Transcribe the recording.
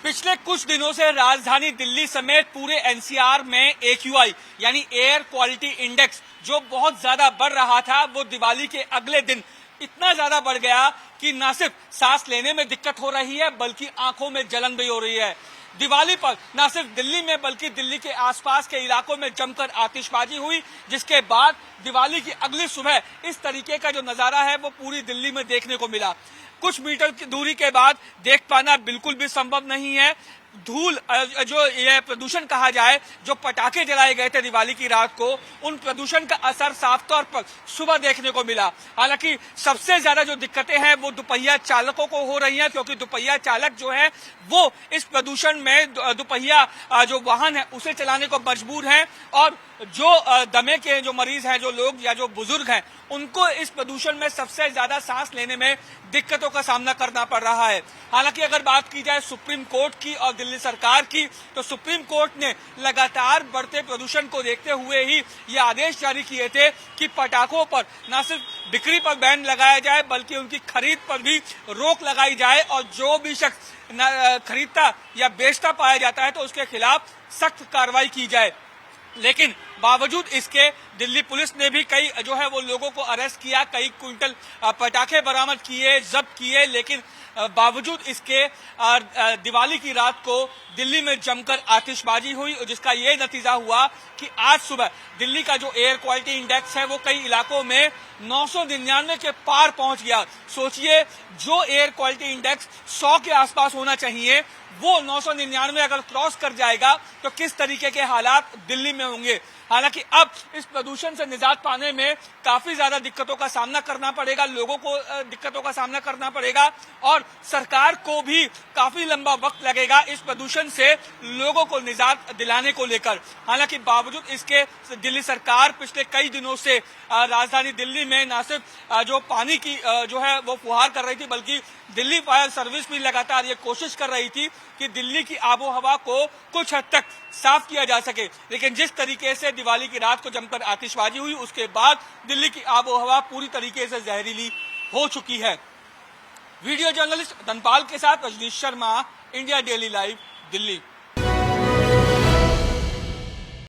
पिछले कुछ दिनों से राजधानी दिल्ली समेत पूरे एनसीआर में AQI यानी एयर क्वालिटी इंडेक्स जो बहुत ज्यादा बढ़ रहा था, वो दिवाली के अगले दिन इतना ज्यादा बढ़ गया कि न सिर्फ सांस लेने में दिक्कत हो रही है बल्कि आंखों में जलन भी हो रही है। दिवाली पर न सिर्फ दिल्ली में बल्कि दिल्ली के आसपास के इलाकों में जमकर आतिशबाजी हुई, जिसके बाद दिवाली की अगली सुबह इस तरीके का जो नजारा है वो पूरी दिल्ली में देखने को मिला। कुछ मीटर की दूरी के बाद देख पाना बिल्कुल भी संभव नहीं है। धूल, जो ये प्रदूषण कहा जाए, जो पटाखे जलाए गए थे दिवाली की रात को, उन प्रदूषण का असर साफ तौर पर सुबह देखने को मिला। हालांकि सबसे ज्यादा जो दिक्कतें हैं वो दुपहिया चालकों को हो रही हैं, क्योंकि दुपहिया चालक जो है वो इस प्रदूषण में दुपहिया जो वाहन है उसे चलाने को मजबूर हैं, और जो दमे के जो मरीज हैं, जो लोग या जो बुजुर्ग हैं, उनको इस प्रदूषण में सबसे ज्यादा सांस लेने में दिक्कतों का सामना करना पड़ रहा है। हालांकि अगर बात की जाए सुप्रीम कोर्ट की और दिल्ली सरकार की, तो सुप्रीम कोर्ट ने लगातार बढ़ते प्रदूषण को देखते हुए ही ये आदेश जारी किए थे कि पटाखों पर न सिर्फ बिक्री पर बैन लगाया जाए बल्कि उनकी खरीद पर भी रोक लगाई जाए, और जो भी शख्स खरीदता या बेचता पाया जाता है तो उसके खिलाफ सख्त कार्रवाई की जाए। लेकिन बावजूद इसके दिल्ली पुलिस ने भी कई जो है वो लोगों को अरेस्ट किया, कई क्विंटल पटाखे बरामद किए, जब्त किए। लेकिन बावजूद इसके दिवाली की रात को दिल्ली में जमकर आतिशबाजी हुई, जिसका ये नतीजा हुआ कि आज सुबह दिल्ली का जो एयर क्वालिटी इंडेक्स है वो कई इलाकों में 999 के पार पहुंच गया। सोचिए, जो एयर क्वालिटी इंडेक्स 100 के आसपास होना चाहिए वो 999 अगर क्रॉस कर जाएगा तो किस तरीके के हालात दिल्ली में होंगे। हालांकि अब इस प्रदूषण से निजात पाने में काफी ज्यादा दिक्कतों का सामना करना पड़ेगा, लोगों को दिक्कतों का सामना करना पड़ेगा, और सरकार को भी काफी लंबा वक्त लगेगा इस प्रदूषण से लोगों को निजात दिलाने को लेकर। हालांकि बावजूद इसके दिल्ली सरकार पिछले कई दिनों से राजधानी दिल्ली में न सिर्फ जो पानी की जो है वो फुहार कर रही थी, बल्कि दिल्ली फायर सर्विस भी लगातार ये कोशिश कर रही थी कि दिल्ली की आबो हवा को कुछ हद तक साफ किया जा सके। लेकिन जिस तरीके से दिवाली की रात को जमकर आतिशबाजी हुई, उसके बाद दिल्ली की आबो हवा पूरी तरीके से जहरीली हो चुकी है। वीडियो जर्नलिस्ट धनपाल के साथ Rajneesh Sharma, India Daily Live, Delhi.